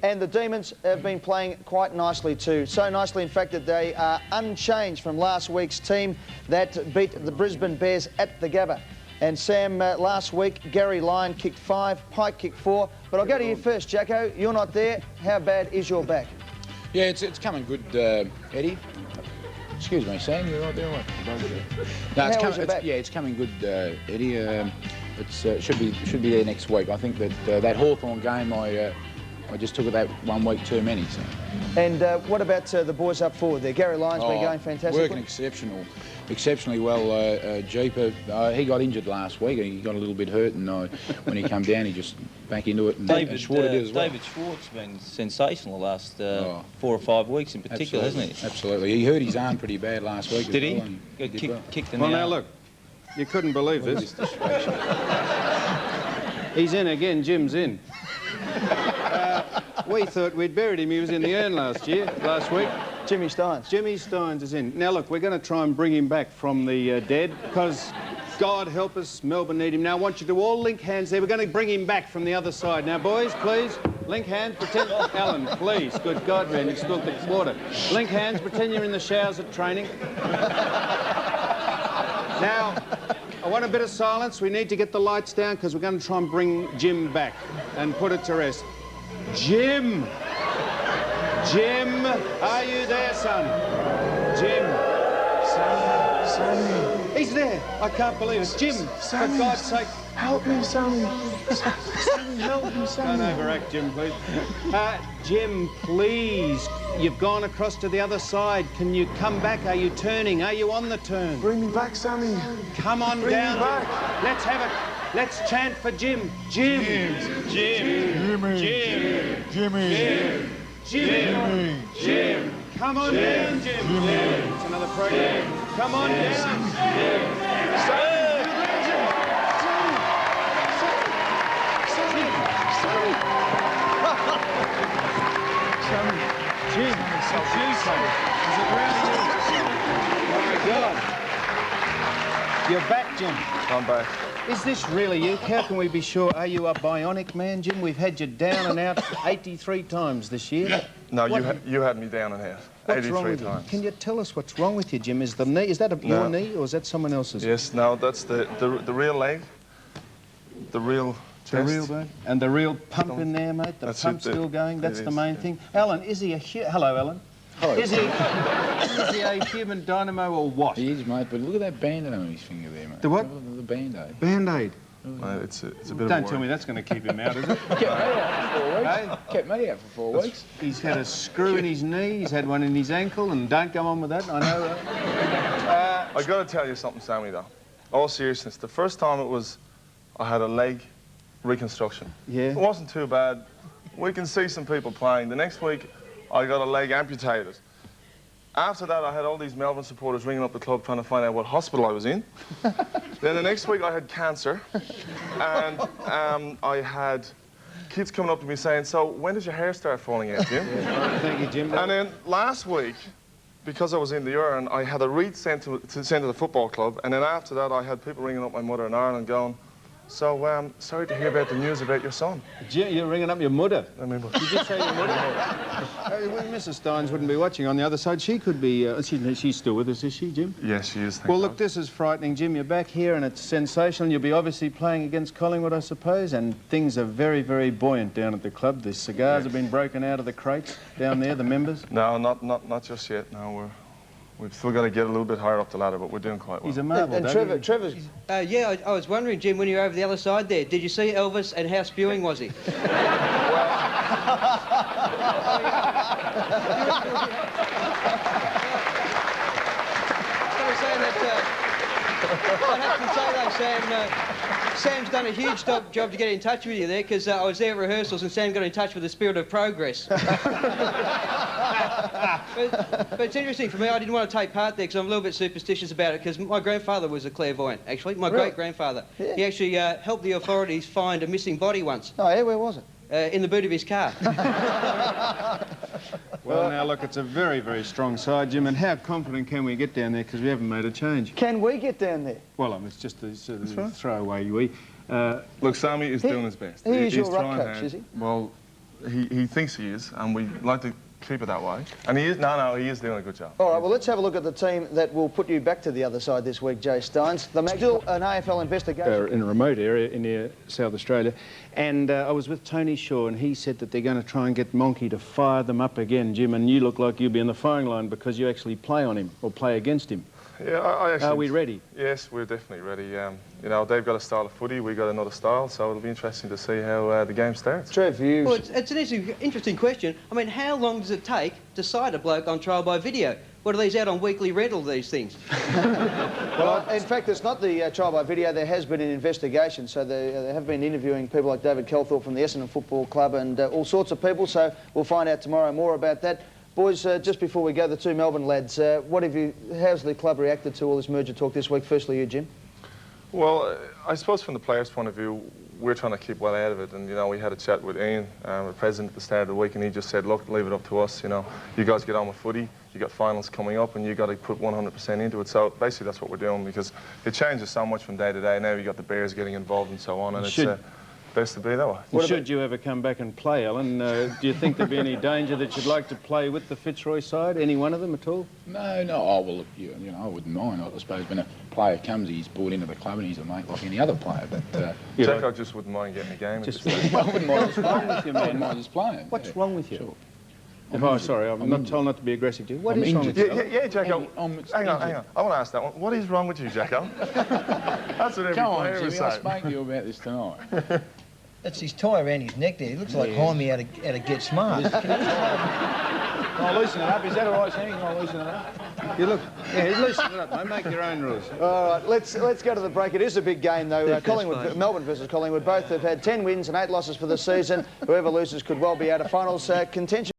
And the Demons have been playing quite nicely too. So nicely, in fact, that they are unchanged from last week's team that beat the Brisbane Bears at the Gabba. And Sam, last week, Gary Lyon kicked 5, Pike kicked 4. But I'll go to you first, Jacko. You're not there. How bad is your back? Yeah, it's coming good, Eddie. Excuse me, Sam, you're right there. Right? No, it's coming good, Eddie. It should be there next week. I think that that Hawthorn game, I just took it that 1 week too many. So. And what about the boys up forward there? Gary Lyon's been going fantastic. Working exceptionally well. Jeeper, he got injured last week. He got a little bit hurt, and when he came down, he just back into it. And David Schwartz did as well. David Schwartz has been sensational the last 4 or 5 weeks in particular, absolutely, hasn't he? Absolutely. He hurt his arm pretty bad last week. Did as well, he? Kicked in well, the now arm. look, you couldn't believe this. He's in again. Jim's in. We thought we'd buried him. He was in the urn last week. Jimmy Stynes. Jimmy Stynes is in. Now, look, we're going to try and bring him back from the dead because, God help us, Melbourne need him. Now, I want you to all link hands there. We're going to bring him back from the other side. Now, boys, please, link hands, pretend... Alan, please, good God, man, you've spilled the water. Link hands, pretend you're in the showers at training. Now, I want a bit of silence. We need to get the lights down because we're going to try and bring Jim back and put it to rest. Jim! Jim, are you there, son? Jim. Sammy. He's there. I can't believe it. Jim, Sammy, for God's sake. Help me, Sammy. Sammy, help me, Sammy. Don't overact, Jim, please. Jim, please. You've gone across to the other side. Can you come back? Are you turning? Are you on the turn? Bring me back, Sammy. Come on Bring down. me back. Let's have it. Let's chant for Jim. Jim. Jimmy. Jimmy. Jim. Jim. Jim. Come on down, Jim. It's another program. Come on down. Jim, it's you, son. Is it really you? Oh, my God. You're back, Jim. I'm back. Is this really you? How can we be sure? Are you a bionic man, Jim? We've had you down and out 83 times this year. No, you had me down and out. What's wrong 83 with times. you? Can you tell us what's wrong with you, Jim? Is the knee? Is that your knee or is that someone else's? Yes, no, that's the real leg. The real chest. The real bone? And the real pump in there, mate? The pump's still going? That's the main thing. Alan, is he a... Hello, Alan. Hello. Is he a human dynamo or what? He is, mate, but look at that Band-Aid on his finger there, mate. The what? The Band-Aid. Band-Aid. Mate, it's a bit of a worry. Don't tell me that's going to keep him out, is it? Kept me out for 4 weeks. Kept me out for 4 weeks. He's had a screw in his knee, he's had one in his ankle, and don't go on with that, I know. I got to tell you something, Sammy, though. All seriousness, the first time I had a leg reconstruction. Yeah. It wasn't too bad. We can see some people playing. The next week, I got a leg amputated. After that, I had all these Melbourne supporters ringing up the club trying to find out what hospital I was in. Then the next week, I had cancer. And I had kids coming up to me saying, so when did your hair start falling out, Jim? Yeah, thank you, Jim. And then last week, because I was in the urn, I had a wreath sent to the football club. And then after that, I had people ringing up my mother in Ireland going, so, sorry to hear about the news about your son. Jim, you're ringing up your mother. I mean, Did you say your mother? Mrs. Stynes wouldn't be watching on the other side. She could be... she's still with us, is she, Jim? yes, she is. Well, look, this is frightening, Jim. You're back here and it's sensational. You'll be obviously playing against Collingwood, I suppose, and things are very, very buoyant down at the club. The cigars have been broken out of the crates down there, the members. No, not just yet. No, we've still got to get a little bit higher up the ladder, but we're doing quite well. He's a marvel, And Trevor's... Yeah, I was wondering, Jim, when you were over the other side there, did you see Elvis and how spewing was he? I'd have to say though, Sam, Sam's done a huge job to get in touch with you there, because I was there at rehearsals and Sam got in touch with the spirit of progress. But it's interesting for me, I didn't want to take part there because I'm a little bit superstitious about it, because my grandfather was a clairvoyant, actually, my great-grandfather. Yeah. He actually helped the authorities find a missing body once. Oh, yeah, where was it? In the boot of his car. Well, now, look, it's a very, very strong side, Jim, and how confident can we get down there, because we haven't made a change? Can we get down there? Well, it's just a sort of throwaway wee. Look, Sammy is doing his best. He is He's your ruck trying coach, hard. is he? Well, he thinks he is, and we like to keep it that way. And he is, he is doing a good job. All right, well, let's have a look at the team that will put you back to the other side this week, Jay Stynes. The Magpies, still an AFL investigation. In a remote area in South Australia. And I was with Tony Shaw, and he said that they're going to try and get Monkey to fire them up again, Jim, and you look like you'll be in the firing line because you actually play on him or play against him. Yeah, I actually... Are we ready? Yes, we're definitely ready. You know, they've got a style of footy, we've got another style, so it'll be interesting to see how the game starts. Trev, you... Well, it's an interesting question. I mean, how long does it take to sight a bloke on trial by video? What are these out on weekly rental, these things? Well, in fact, it's not the trial by video. There has been an investigation, so they have been interviewing people like David Kelthorpe from the Essendon Football Club and all sorts of people, so we'll find out tomorrow more about that. Boys, just before we go, the two Melbourne lads, how's the club reacted to all this merger talk this week? Firstly, you, Jim. Well, I suppose from the players' point of view, we're trying to keep well out of it. And, you know, we had a chat with Ian, the president, at the start of the week, and he just said, look, leave it up to us. You know, you guys get on with footy. You got finals coming up, and you got to put 100% into it. So basically, that's what we're doing, because it changes so much from day to day. Now you got the Bears getting involved and so on, and it's best to be that way. Should you ever come back and play, Alan, do you think there'd be any danger that you'd like to play with the Fitzroy side? Any one of them at all? No. Oh, well, look, you know, I wouldn't mind. I suppose when a player comes, he's brought into the club and he's a mate like any other player. But Jacko just wouldn't mind getting a game. I wouldn't mind just playing with you, man. I wouldn't mind just playing. What's wrong with you? Sure. Oh, sorry, I'm not told not to be aggressive to you. What is wrong with you? Yeah, Jacko. Hang on. I want to ask that one. What is wrong with you, Jacko? That's what every player would say. I'll speak to you about this tonight. That's his tie around his neck there. He looks like Jaime out of Get Smart. I'll loosen it up. Is that all right, Sammy? I'll loosen it up. You look, loosen it up, mate. Make your own rules. All right, let's go to the break. It is a big game, though. Collingwood, Melbourne versus Collingwood. Both have had 10 wins and 8 losses for the season. Whoever loses could well be out of finals contention.